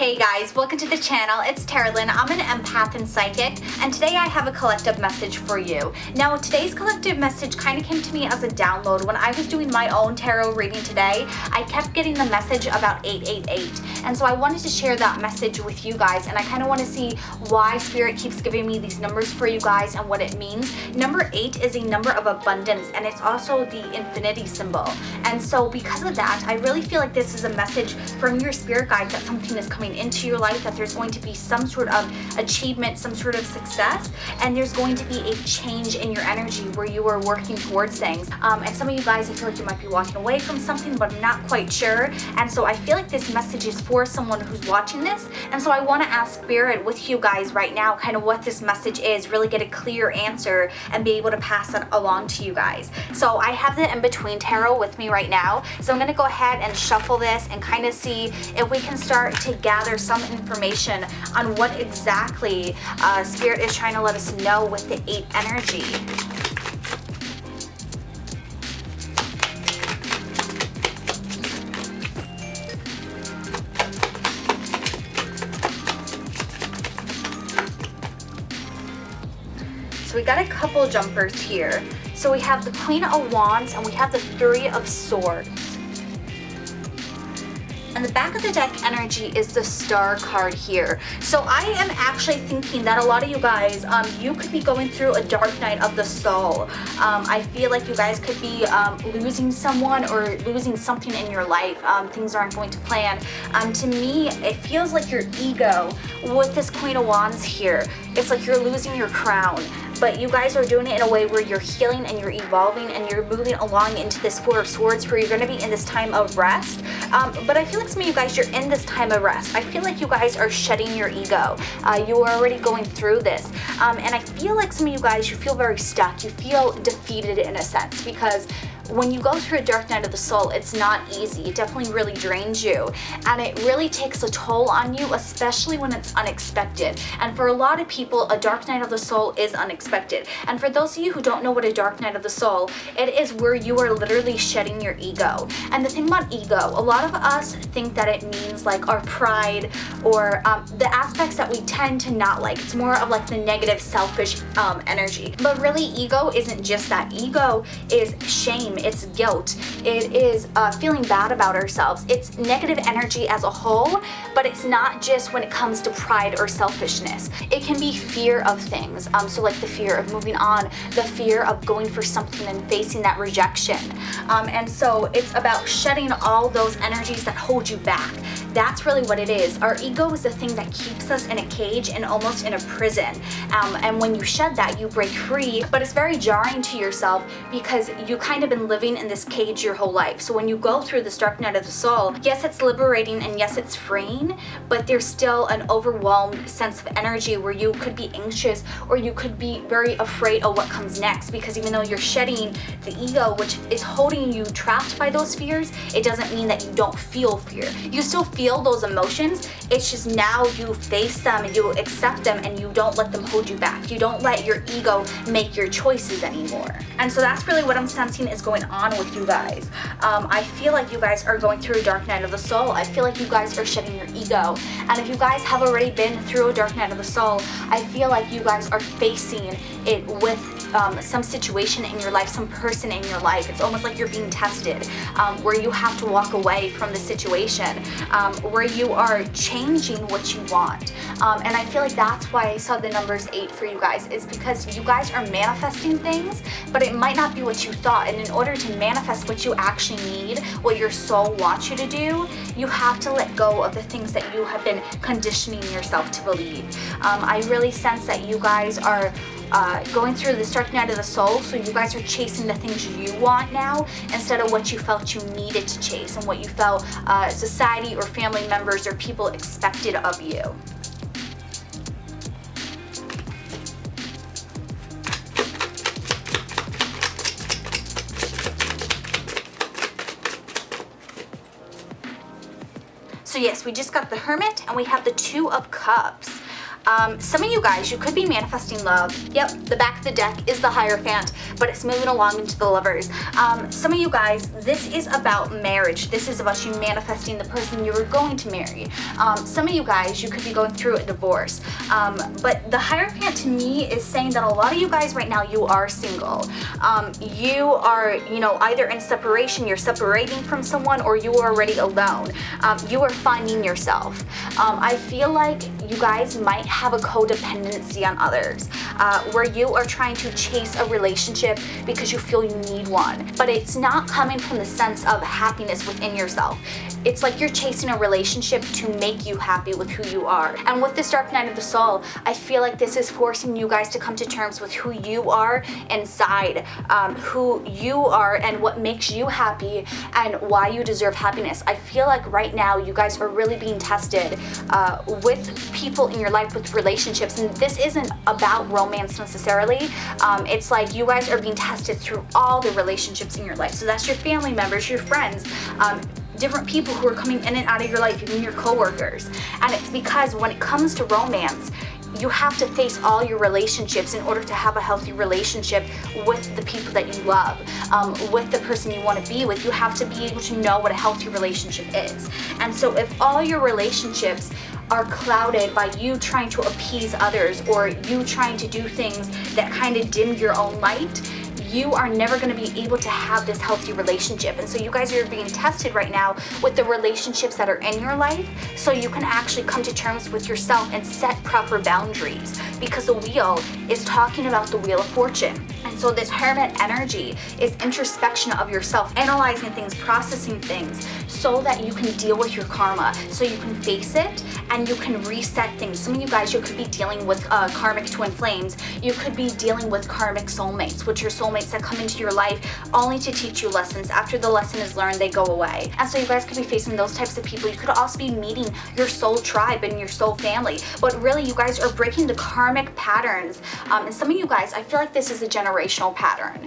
Hey guys, welcome to the channel. It's Carolyn. I'm an empath and psychic, and today I have a collective message for you. Now, today's collective message kind of came to me as a download. When I was doing my own tarot reading today, I kept getting the message about 888, and so I wanted to share that message with you guys, and I kind of want to see why Spirit keeps giving me these numbers for you guys and what it means. Number 8 is a number of abundance, and it's also the infinity symbol, and so because of that, I really feel like this is a message from your spirit guides that something is coming into your life, that there's going to be some sort of achievement, some sort of success, and there's going to be a change in your energy where you are working towards things. And some of you guys, I feel like you might be walking away from something, but I'm not quite sure. And so I feel like this message is for someone who's watching this. And so I want to ask Spirit with you guys right now, kind of what this message is, really get a clear answer and be able to pass it along to you guys. So I have the In-Between Tarot with me right now. So I'm going to go ahead and shuffle this and kind of see if we can start to gather some information on what exactly Spirit is trying to let us know with the 8 energy. So we got a couple jumpers here. So we have the Queen of Wands and we have the 3 of Swords. And the back of the deck energy is the Star card here. So I am actually thinking that a lot of you guys, you could be going through a dark night of the soul. I feel like you guys could be losing someone or losing something in your life. Things aren't going to plan. To me, it feels like your ego with this Queen of Wands here. It's like you're losing your crown. But you guys are doing it in a way where you're healing and you're evolving and you're moving along into this 4 of Swords where you're going to be in this time of rest. But I feel like some of you guys, you're in this time of rest. I feel like you guys are shedding your ego. You are already going through this. And I feel like some of you guys, you feel very stuck. You feel defeated in a sense because when you go through a dark night of the soul, it's not easy. It definitely really drains you. And it really takes a toll on you, especially when it's unexpected. And for a lot of people, a dark night of the soul is unexpected. And for those of you who don't know what a dark night of the soul, it is where you are literally shedding your ego. And the thing about ego, a lot of us think that it means like our pride or the aspects that we tend to not like. It's more of like the negative, selfish energy. But really, ego isn't just that. Ego is shame. It's guilt. It is feeling bad about ourselves. It's negative energy as a whole, but it's not just when it comes to pride or selfishness. It can be fear of things. So like the fear of moving on, the fear of going for something and facing that rejection. And so it's about shedding all those energies that hold you back. That's really what it is. Our ego is the thing that keeps us in a cage and almost in a prison. And when you shed that, you break free. But it's very jarring to yourself because you kind of been living in this cage your whole life. So when you go through this dark night of the soul, yes, it's liberating and yes, it's freeing, but there's still an overwhelmed sense of energy where you could be anxious or you could be very afraid of what comes next, because even though you're shedding the ego, which is holding you trapped by those fears, it doesn't mean that you don't feel fear. You still feel those emotions. It's just now you face them and you accept them and you don't let them hold you back. You don't let your ego make your choices anymore. And so that's really what I'm sensing is going on with you guys. I feel like you guys are going through a dark night of the soul. I feel like you guys are shedding your ego. And if you guys have already been through a dark night of the soul, I feel like you guys are facing it with some situation in your life, some person in your life. It's almost like you're being tested, where you have to walk away from the situation, where you are changing what you want. And I feel like that's why I saw the numbers 8 for you guys, is because you guys are manifesting things, but it might not be what you thought. And in order to manifest what you actually need, what your soul wants you to do, you have to let go of the things that you have been conditioning yourself to believe. I really sense that you guys are going through this dark night of the soul, so you guys are chasing the things you want now instead of what you felt you needed to chase and what you felt society or family members or people expected of you. So yes, we just got the Hermit and we have the 2 of Cups. Some of you guys, you could be manifesting love. Yep, the back of the deck is the Hierophant, but it's moving along into the Lovers. Some of you guys, this is about marriage. This is about you manifesting the person you were going to marry. Some of you guys, you could be going through a divorce. But the Hierophant to me is saying that a lot of you guys right now, you are single. You are, either in separation, you're separating from someone, or you are already alone. You are finding yourself. I feel like you guys might have a codependency on others, where you are trying to chase a relationship because you feel you need one, but it's not coming from the sense of happiness within yourself. It's like you're chasing a relationship to make you happy with who you are. And with this Dark Night of the Soul, I feel like this is forcing you guys to come to terms with who you are inside, who you are and what makes you happy and why you deserve happiness. I feel like right now you guys are really being tested with people in your life, with relationships, and this isn't about romance necessarily. It's like you guys are being tested through all the relationships in your life. So that's your family members, your friends, different people who are coming in and out of your life, even your coworkers. And it's because when it comes to romance, you have to face all your relationships in order to have a healthy relationship with the people that you love, with the person you want to be with. You have to be able to know what a healthy relationship is. And so if all your relationships are clouded by you trying to appease others, or you trying to do things that kind of dim your own light, you are never going to be able to have this healthy relationship. And so you guys are being tested right now with the relationships that are in your life, so you can actually come to terms with yourself and set proper boundaries, because the wheel is talking about the Wheel of Fortune. And so this Hermit energy is introspection of yourself, analyzing things, processing things, so that you can deal with your karma, so you can face it and you can reset things. Some of you guys, you could be dealing with karmic twin flames. You could be dealing with karmic soulmates, which are soulmates that come into your life only to teach you lessons. After the lesson is learned, they go away. And so you guys could be facing those types of people. You could also be meeting your soul tribe and your soul family. But really, you guys are breaking the karmic patterns. And some of you guys, I feel like this is a generational pattern,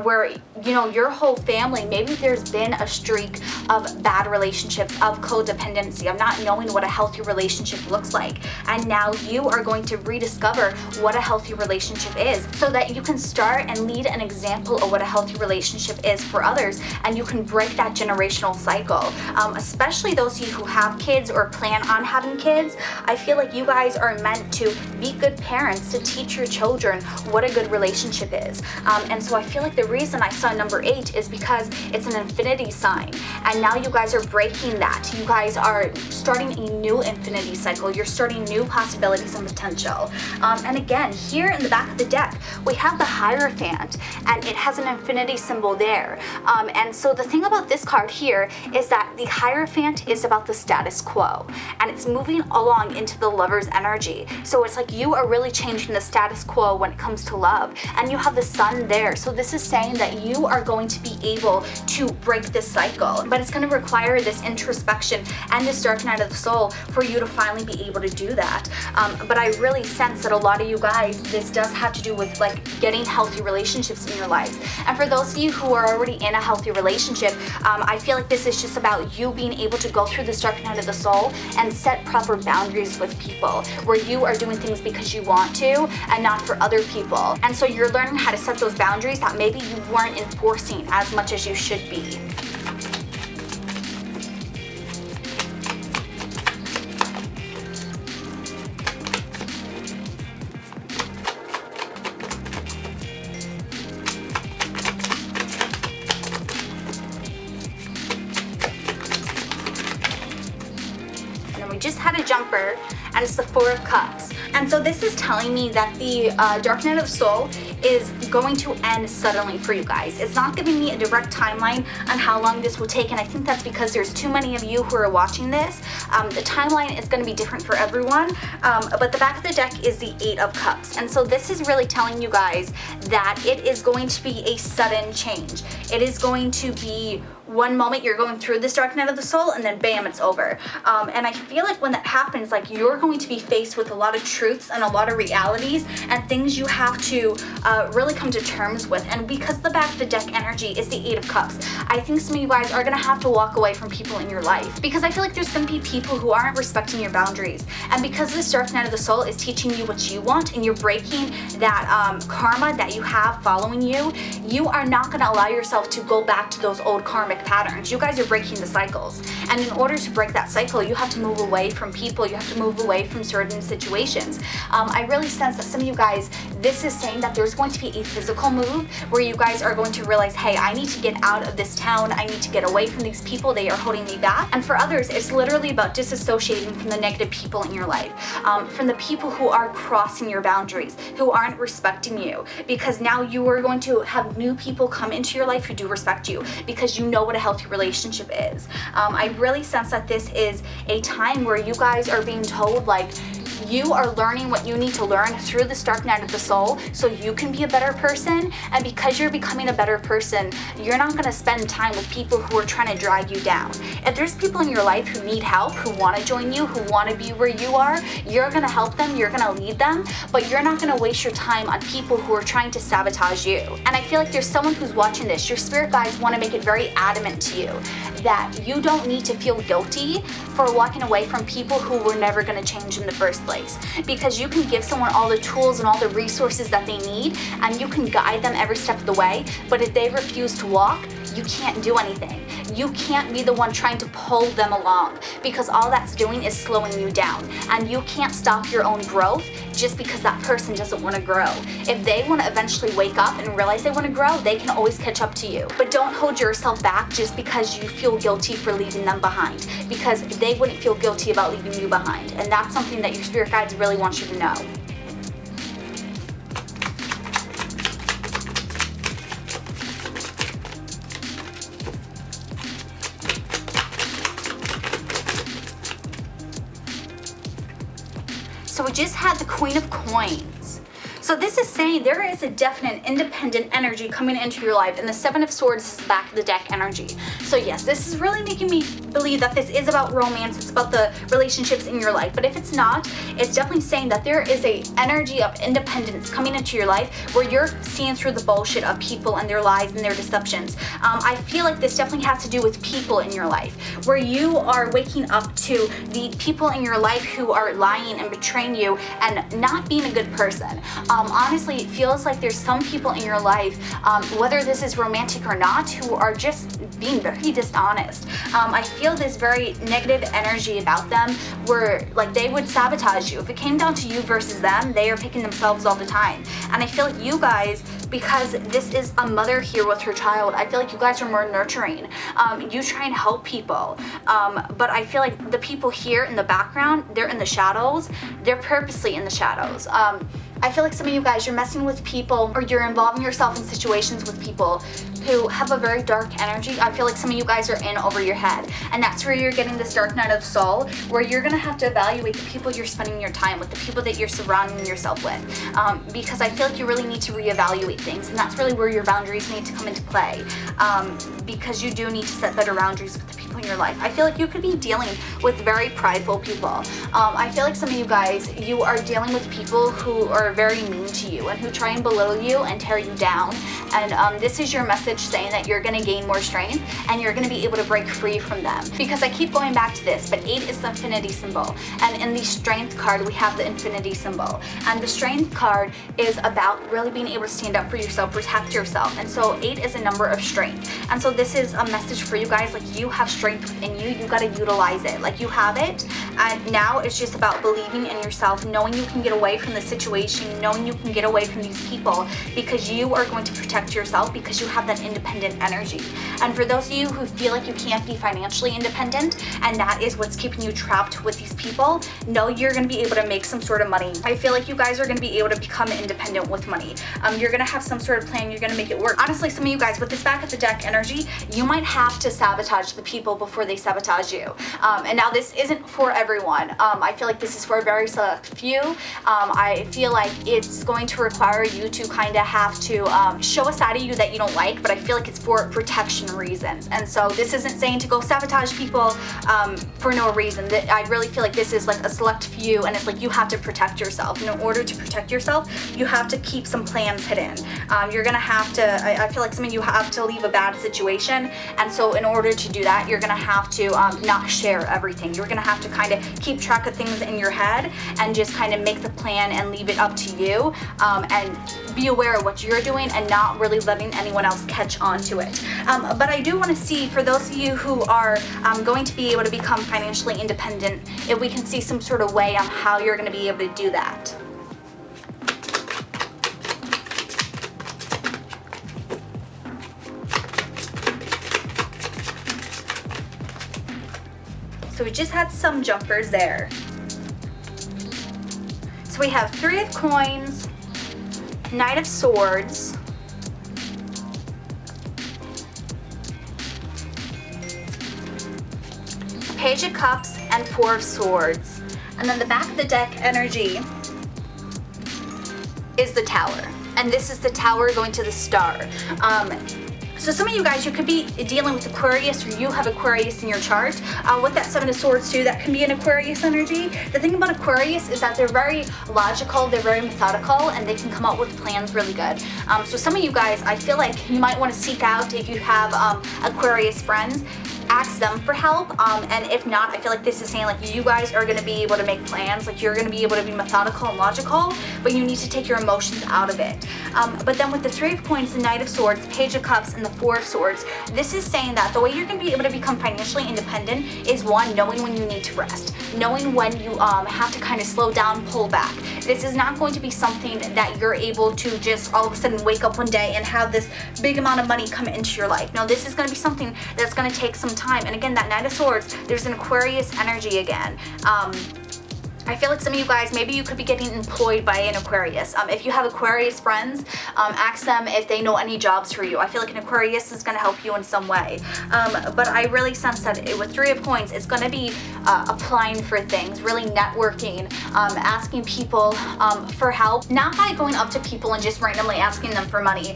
where, your whole family, maybe there's been a streak of bad relationships, of codependency, of not knowing what a healthy relationship looks like. And now you are going to rediscover what a healthy relationship is, so that you can start and lead an example of what a healthy relationship is for others, and you can break that generational cycle. Especially those of you who have kids or plan on having kids, I feel like you guys are meant to be good parents, to teach your children what a good relationship is. And so I feel like the reason I saw number 8 is because it's an infinity sign, and now you guys are breaking that. You guys are starting a new infinity cycle. You're starting new possibilities and potential. And again, here in the back of the deck, we have the Hierophant, and it has an infinity symbol there. And so the thing about this card here is that the Hierophant is about the status quo, and it's moving along into the Lover's energy. So it's like you are really changing the status quo when it comes to love, and you have the Sun there. So this is saying that you are going to be able to break this cycle, but it's going to require this introspection and this Dark Night of the Soul for you to finally be able to do that. But I really sense that a lot of you guys, this does have to do with like getting healthy relationships in your lives. And for those of you who are already in a healthy relationship, I feel like this is just about you being able to go through this Dark Night of the Soul and set proper boundaries with people, where you are doing things because you want to and not for other people. And so you're learning how to set those boundaries that maybe you weren't enforcing as much as you should be. Just had a jumper, and it's the 4 of Cups. And so this is telling me that the Dark Night of the Soul is going to end suddenly for you guys. It's not giving me a direct timeline on how long this will take, and I think that's because there's too many of you who are watching this. The timeline is going to be different for everyone, but the back of the deck is the 8 of Cups. And so this is really telling you guys that it is going to be a sudden change. It is going to be one moment you're going through this dark night of the soul, and then bam, it's over. And I feel like when that happens, like, you're going to be faced with a lot of truths and a lot of realities and things you have to really come to terms with. And because the back of the deck energy is the 8 of Cups, I think some of you guys are gonna have to walk away from people in your life, because I feel like there's gonna be people who aren't respecting your boundaries. And because this dark night of the soul is teaching you what you want, and you're breaking that karma that you have following you, you are not gonna allow yourself to go back to those old karmic patterns. You guys are breaking the cycles. And in order to break that cycle, you have to move away from people, you have to move away from certain situations. I really sense that some of you guys, this is saying that there's going to be a physical move where you guys are going to realize, hey, I need to get out of this town, I need to get away from these people, they are holding me back. And for others, it's literally about disassociating from the negative people in your life, from the people who are crossing your boundaries, who aren't respecting you, because now you are going to have new people come into your life who do respect you, because you know what a healthy relationship is. I really sense that this is a time where you guys are being told, like, you are learning what you need to learn through this dark night of the soul so you can be a better person. And because you're becoming a better person, you're not going to spend time with people who are trying to drag you down. If there's people in your life who need help, who want to join you, who want to be where you are, you're going to help them, you're going to lead them, but you're not going to waste your time on people who are trying to sabotage you. And I feel like there's someone who's watching this. Your spirit guides want to make it very adamant to you that you don't need to feel guilty for walking away from people who were never going to change in the first place, because you can give someone all the tools and all the resources that they need, and you can guide them every step of the way. But if they refuse to walk, you can't do anything. You can't be the one trying to pull them along, because all that's doing is slowing you down. And you can't stop your own growth just because that person doesn't want to grow. If they want to eventually wake up and realize they want to grow, they can always catch up to you. But don't hold yourself back just because you feel guilty for leaving them behind, because they wouldn't feel guilty about leaving you behind. And that's something that your spirit guides really want you to know. So we just had the Queen of Coins. So this is saying there is a definite independent energy coming into your life, and the 7 of Swords is back of the deck energy. So yes, this is really making me believe that this is about romance, it's about the relationships in your life. But if it's not, it's definitely saying that there is a energy of independence coming into your life where you're seeing through the bullshit of people and their lies and their deceptions. I feel like this definitely has to do with people in your life, where you are waking up to the people in your life who are lying and betraying you and not being a good person. Honestly, it feels like there's some people in your life, whether this is romantic or not, who are just being very dishonest. I feel this very negative energy about them where, like, they would sabotage you. If it came down to you versus them, they are picking themselves all the time. And I feel like you guys, because this is a mother here with her child, I feel like you guys are more nurturing. You try and help people, but I feel like the people here in the background, they're in the shadows. They're purposely in the shadows. I feel like some of you guys, you're messing with people, or you're involving yourself in situations with people who have a very dark energy. I feel like some of you guys are in over your head, and that's where you're getting this dark night of the soul, where you're gonna have to evaluate the people you're spending your time with, the people that you're surrounding yourself with, because I feel like you really need to reevaluate things, and that's really where your boundaries need to come into play, because you do need to set better boundaries with the people in your life. I feel like you could be dealing with very prideful people. I feel like some of you guys, you are dealing with people who are very mean to you and who try and belittle you and tear you down, and this is your message saying that you're going to gain more strength and you're going to be able to break free from them. Because I keep going back to this, but 8 is the infinity symbol, and in the strength card we have the infinity symbol, and the strength card is about really being able to stand up for yourself, protect yourself. And so 8 is a number of strength, and so this is a message for you guys, like, you have strength within you, you got to utilize it, like, you have it, and now it's just about believing in yourself, knowing you can get away from the situation, knowing you can get away from these people, because you are going to protect yourself, because you have that independent energy. And for those of you who feel like you can't be financially independent, and that is what's keeping you trapped with these people, know you're going to be able to make some sort of money. I feel like you guys are going to be able to become independent with money. You're going to have some sort of plan, you're going to make it work. Honestly, some of you guys, with this back of the deck energy, you might have to sabotage the people before they sabotage you. And now this isn't for everyone. everyone. I feel like this is for a very select few. I feel like it's going to require you to kind of have to show a side of you that you don't like, but I feel like it's for protection reasons. And so this isn't saying to go sabotage people for no reason. I really feel like this is like a select few, and it's like you have to protect yourself. And in order to protect yourself, you have to keep some plans hidden. You're gonna have to, I feel like some of you have to leave a bad situation, and so in order to do that, you're gonna have to not share everything. You're gonna have to kind of keep track of things in your head and just kind of make the plan and leave it up to you, and be aware of what you're doing and not really letting anyone else catch on to it. But I do want to see, for those of you who are going to be able to become financially independent, if we can see some sort of way on how you're going to be able to do that. So we just had some jumpers there. So we have Three of Coins, Knight of Swords, Page of Cups, and Four of Swords. And then the back of the deck energy is the Tower. And this is the Tower going to the Star. So some of you guys, you could be dealing with Aquarius, or you have Aquarius in your chart. With that Seven of Swords too, that can be an Aquarius energy. The thing about Aquarius is that they're very logical, they're very methodical, and they can come up with plans really good. So some of you guys, I feel like you might want to seek out, if you have Aquarius friends, ask them for help, and if not, I feel like this is saying like you guys are going to be able to make plans, like you're going to be able to be methodical and logical, but you need to take your emotions out of it. But then with the Three of Coins, the Knight of Swords, the Page of Cups, and the Four of Swords, this is saying that the way you're going to be able to become financially independent is, one, knowing when you need to rest, knowing when you have to kind of slow down, pull back. This is not going to be something that you're able to just all of a sudden wake up one day and have this big amount of money come into your life. No, this is going to be something that's going to take some time. And again, that Knight of Swords, there's an Aquarius energy again. I feel like some of you guys, maybe you could be getting employed by an Aquarius. If you have Aquarius friends, ask them if they know any jobs for you. I feel like an Aquarius is going to help you in some way. But I really sense that with Three of Coins, it's going to be applying for things, really networking, asking people for help, not by going up to people and just randomly asking them for money.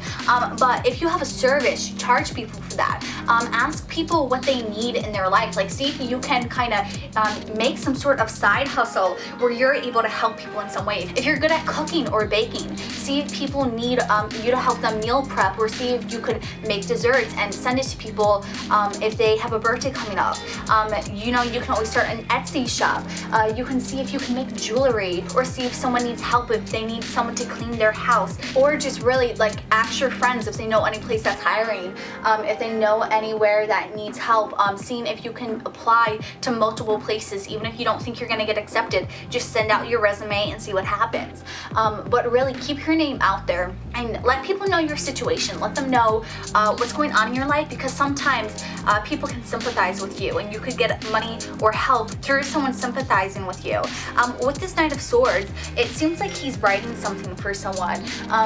But if you have a service, charge people for that. Ask people what they need in their life. Like, see if you can kind of make some sort of side hustle where you're able to help people in some way. If you're good at cooking or baking, see if people need you to help them meal prep, or see if you could make desserts and send it to people if they have a birthday coming up. You know, you can always start an Etsy shop. You can see if you can make jewelry, or see if someone needs help, if they need someone to clean their house, or just really like ask your friends if they know any place that's hiring, if they know anywhere that needs help, seeing if you can apply to multiple places, even if you don't think you're going to get accepted. Just send out your resume and see what happens. But really keep your name out there and let people know your situation. Let them know what's going on in your life, because sometimes people can sympathize with you, and you could get money or help through someone sympathizing with you. With this Knight of Swords, it seems like he's writing something for someone.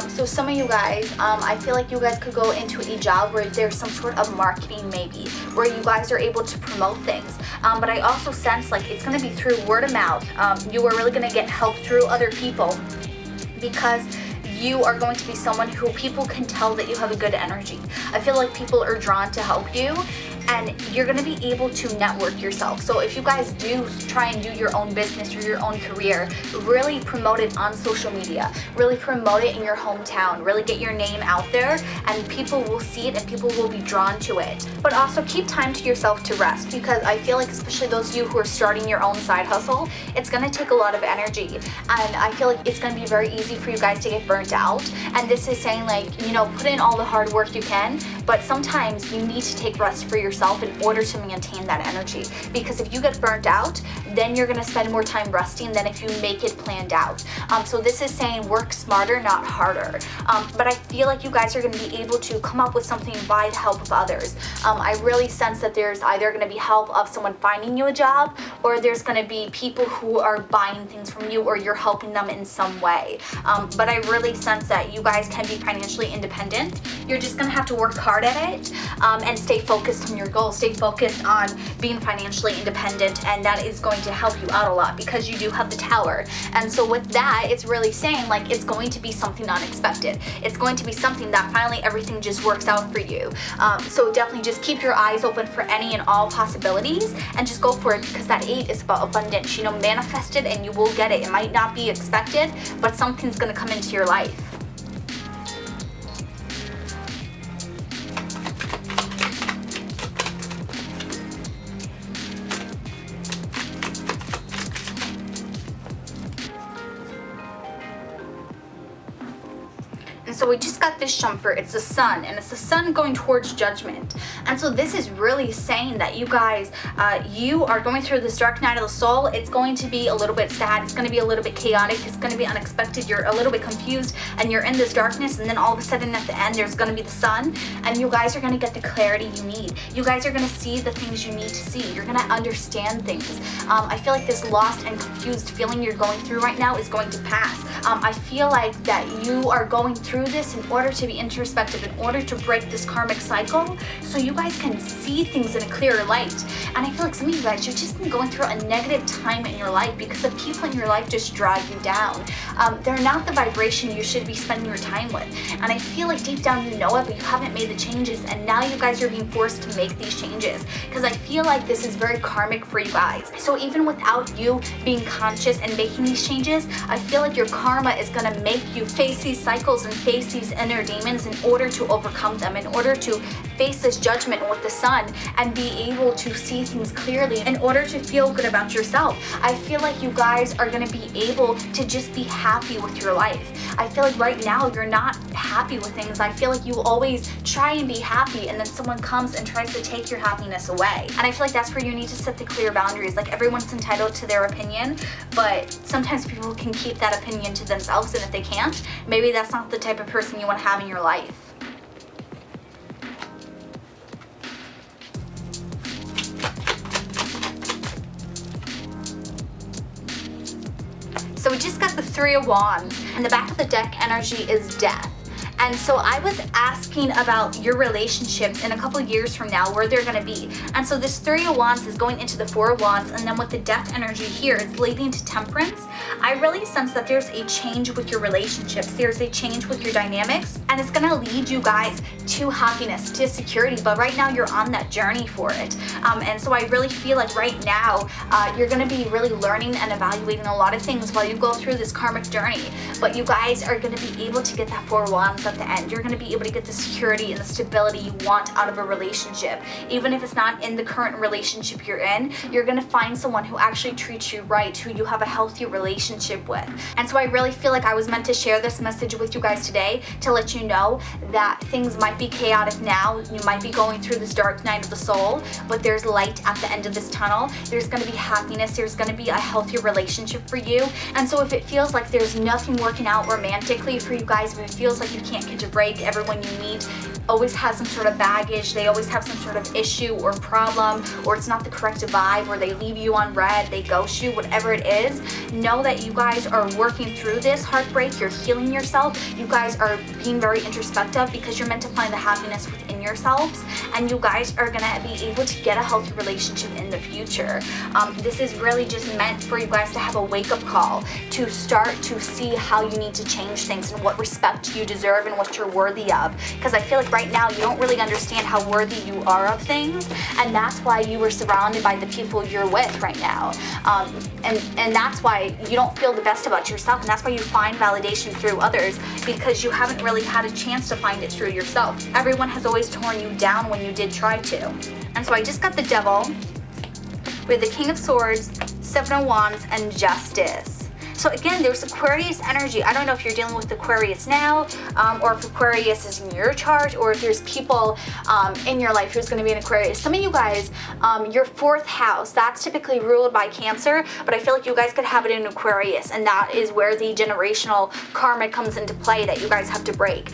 So some of you guys, I feel like you guys could go into a job where there's some sort of marketing, maybe, where you guys are able to promote things. But I also sense like it's going to be through word of mouth. You are really going to get help through other people, because you are going to be someone who people can tell that you have a good energy. I feel like people are drawn to help you, and you're going to be able to network yourself. So if you guys do try and do your own business or your own career, really promote it on social media, really promote it in your hometown, really get your name out there, and people will see it and people will be drawn to it. But also keep time to yourself to rest, because I feel like especially those of you who are starting your own side hustle, it's going to take a lot of energy, and I feel like it's going to be very easy for you guys to get burnt out. And this is saying, like, you know, put in all the hard work you can, but sometimes you need to take rest for yourself in order to maintain that energy, because if you get burnt out, then you're going to spend more time resting than if you make it planned out. So this is saying work smarter, not harder. But I feel like you guys are going to be able to come up with something by the help of others. I really sense that there's either going to be help of someone finding you a job, or there's going to be people who are buying things from you, or you're helping them in some way. But I really sense that you guys can be financially independent. You're just going to have to work hard at it, and stay focused on your your goals. Stay focused on being financially independent, and that is going to help you out a lot because you do have the Tower. And so with that, it's really saying like it's going to be something unexpected. It's going to be something that finally everything just works out for you. So definitely just keep your eyes open for any and all possibilities and just go for it, because that 8 is about abundance. You know, manifest it and you will get it. It might not be expected, but something's going to come into your life. And so we just got this jumper. It's the sun, and it's the sun going towards judgment. And so this is really saying that you guys, you are going through this dark night of the soul. It's going to be a little bit sad. It's going to be a little bit chaotic. It's going to be unexpected. You're a little bit confused, and you're in this darkness, and then all of a sudden at the end, there's going to be the sun, and you guys are going to get the clarity you need. You guys are going to see the things you need to see. You're going to understand things. I feel like this lost and confused feeling you're going through right now is going to pass. I feel like that you are going through this in order to be introspective, in order to break this karmic cycle, so you guys can see things in a clearer light. And I feel like some of you guys, you've just been going through a negative time in your life because the people in your life just drag you down. They're not the vibration you should be spending your time with. And I feel like deep down you know it, but you haven't made the changes, and now you guys are being forced to make these changes, because I feel like this is very karmic for you guys. So even without you being conscious and making these changes, I feel like your karma is going to make you face these cycles and face these inner demons in order to overcome them, in order to face this judgment with the sun and be able to see things clearly, in order to feel good about yourself. I feel like you guys are going to be able to just be happy with your life. I feel like right now you're not happy with things. I feel like you always try and be happy, and then someone comes and tries to take your happiness away. And I feel like that's where you need to set the clear boundaries. Like, everyone's entitled to their opinion, but sometimes people can keep that opinion to themselves, and if they can't, maybe that's not the type of person you want to have in your life. So we just got the 3 of Wands, and the back of the deck energy is death. And so I was asking about your relationships in a couple of years from now, where they're going to be. And so this 3 of Wands is going into the 4 of Wands, and then with the death energy here, it's leading to Temperance. I really sense that there's a change with your relationships. There's a change with your dynamics, and it's going to lead you guys to happiness, to security. But right now you're on that journey for it. And so I really feel like right now you're going to be really learning and evaluating a lot of things while you go through this karmic journey. But you guys are going to be able to get that 4 of Wands at the end. You're going to be able to get the security and the stability you want out of a relationship. Even if it's not in the current relationship you're in, you're going to find someone who actually treats you right, who you have a healthy relationship with. And so I really feel like I was meant to share this message with you guys today to let you know that things might be chaotic now. You might be going through this dark night of the soul, but there's light at the end of this tunnel. There's going to be happiness. There's going to be a healthy relationship for you. And so if it feels like there's nothing working out romantically for you guys, if it feels like you can't catch a break, everyone you meet always has some sort of baggage, they always have some sort of issue or problem, or it's not the correct vibe, or they leave you on red, they ghost you, whatever it is, know that you guys are working through this heartbreak, you're healing yourself, you guys are being very introspective because you're meant to find the happiness within yourselves, and you guys are gonna be able to get a healthy relationship in the future. This is really just meant for you guys to have a wake-up call, to start to see how you need to change things and what respect you deserve and what you're worthy of, because I feel like right now you don't really understand how worthy you are of things, and that's why you were surrounded by the people you're with right now, and that's why you don't feel the best about yourself, and that's why you find validation through others, because you haven't really had a chance to find it through yourself. Everyone has always torn you down when you did try to. And so I just got the Devil with the King of Swords, 7 of Wands, and Justice. So again, there's Aquarius energy. I don't know if you're dealing with Aquarius now, or if Aquarius is in your chart, or if there's people in your life who's going to be an Aquarius. Some of you guys, your 4th house, that's typically ruled by Cancer, but I feel like you guys could have it in Aquarius, and that is where the generational karma comes into play that you guys have to break.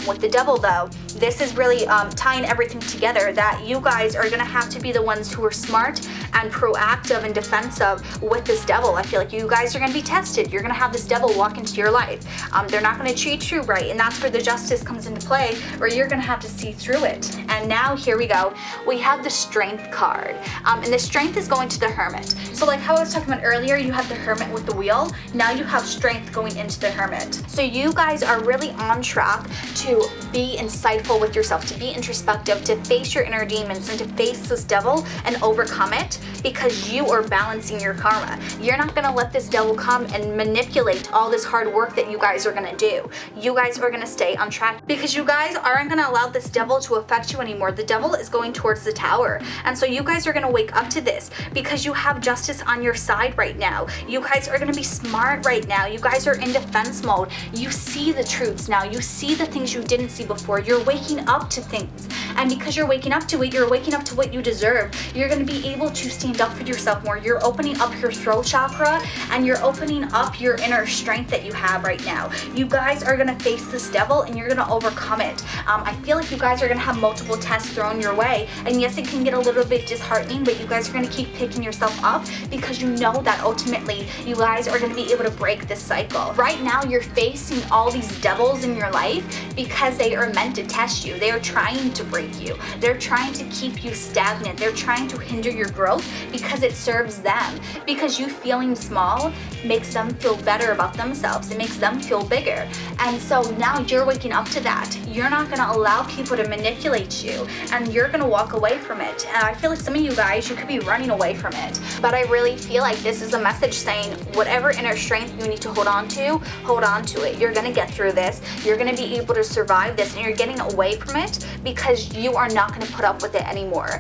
With the Devil though, this is really tying everything together, that you guys are going to have to be the ones who are smart and proactive and defensive with this Devil. I feel like you guys are going to be tested. tested. You're gonna have this devil walk into your life. They're not gonna treat you right, and that's where the justice comes into play, where you're gonna have to see through it. And now here we go. We have the strength card, and the strength is going to the hermit. So like how I was talking about earlier, you have the hermit with the wheel. Now you have strength going into the hermit. So you guys are really on track to be insightful with yourself, to be introspective, to face your inner demons and to face this devil and overcome it, because you are balancing your karma. You're not gonna let this devil come and manipulate all this hard work that you guys are gonna do. You guys are gonna stay on track because you guys aren't gonna allow this devil to affect you anymore. The devil is going towards the tower. And so you guys are gonna wake up to this because you have justice on your side right now. You guys are gonna be smart right now. You guys are in defense mode. You see the truths now. You see the things you didn't see before. You're waking up to things. And because you're waking up to it, you're waking up to what you deserve. You're gonna be able to stand up for yourself more. You're opening up your throat chakra and you're opening up your inner strength that you have right now. You guys are gonna face this devil and you're gonna overcome it. I feel like you guys are gonna have multiple tests thrown your way. And yes, it can get a little bit disheartening, but you guys are gonna keep picking yourself up because you know that ultimately you guys are gonna be able to break this cycle. Right now, you're facing all these devils in your life because they are meant to test you. They are trying to break you. They're trying to keep you stagnant. They're trying to hinder your growth because it serves them. Because you feeling small makes them feel better about themselves. It makes them feel bigger. And so now you're waking up to that. You're not gonna allow people to manipulate you and you're gonna walk away from it. And I feel like some of you guys, you could be running away from it. But I really feel like this is a message saying whatever inner strength you need to hold on to it. You're gonna get through this. You're gonna be able to survive this and you're getting away from it because you are not gonna put up with it anymore.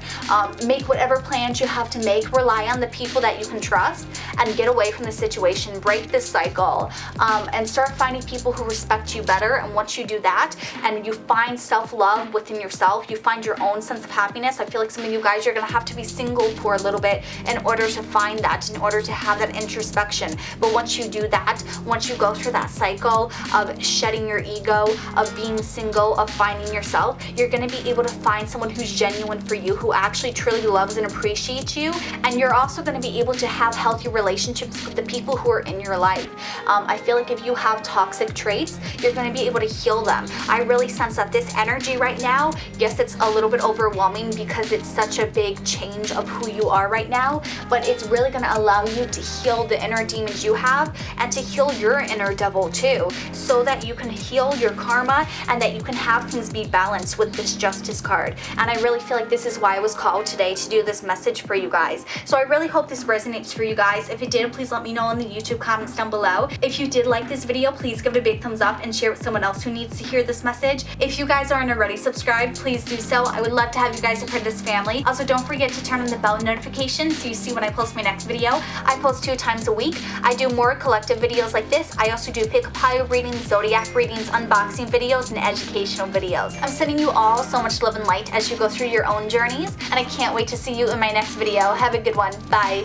Make whatever plans you have to make. Rely on the people that you can trust and get away from the situation. Break this cycle and start finding people who respect you better. And once you do that and you find self-love within yourself, you find your own sense of happiness. I feel like some of you guys, you're gonna have to be single for a little bit in order to find that, in order to have that introspection. But once you do that, once you go through that cycle of shedding your ego, of being single, of finding yourself, you're gonna be able to find someone who's genuine for you, who actually truly loves and appreciates you. And you're also gonna be able to have healthy relationships with the people who are in your life. I feel like if you have toxic traits, you're gonna be able to heal them. I really sense that this energy right now, yes, it's a little bit overwhelming because it's such a big change of who you are right now, but it's really gonna allow you to heal the inner demons you have and to heal your inner devil too, so that you can heal your karma and that you can have things be balanced with this justice card. And I really feel like this is why I was called today to do this message for you guys. So I really hope this resonates for you guys. If it did, please let me know in the YouTube comments down below. If you did like this video, please give it a big thumbs up and share it with someone else who needs to hear this message. If you guys aren't already subscribed, please do so. I would love to have you guys a part of this family. Also, don't forget to turn on the bell notification so you see when I post my next video. I post 2 times a week. I do more collective videos like this. I also do pick pile readings, zodiac readings, unboxing videos, and educational videos. I'm sending you all so much love and light as you go through your own journeys, and I can't wait to see you in my next video. Have a good one. Bye.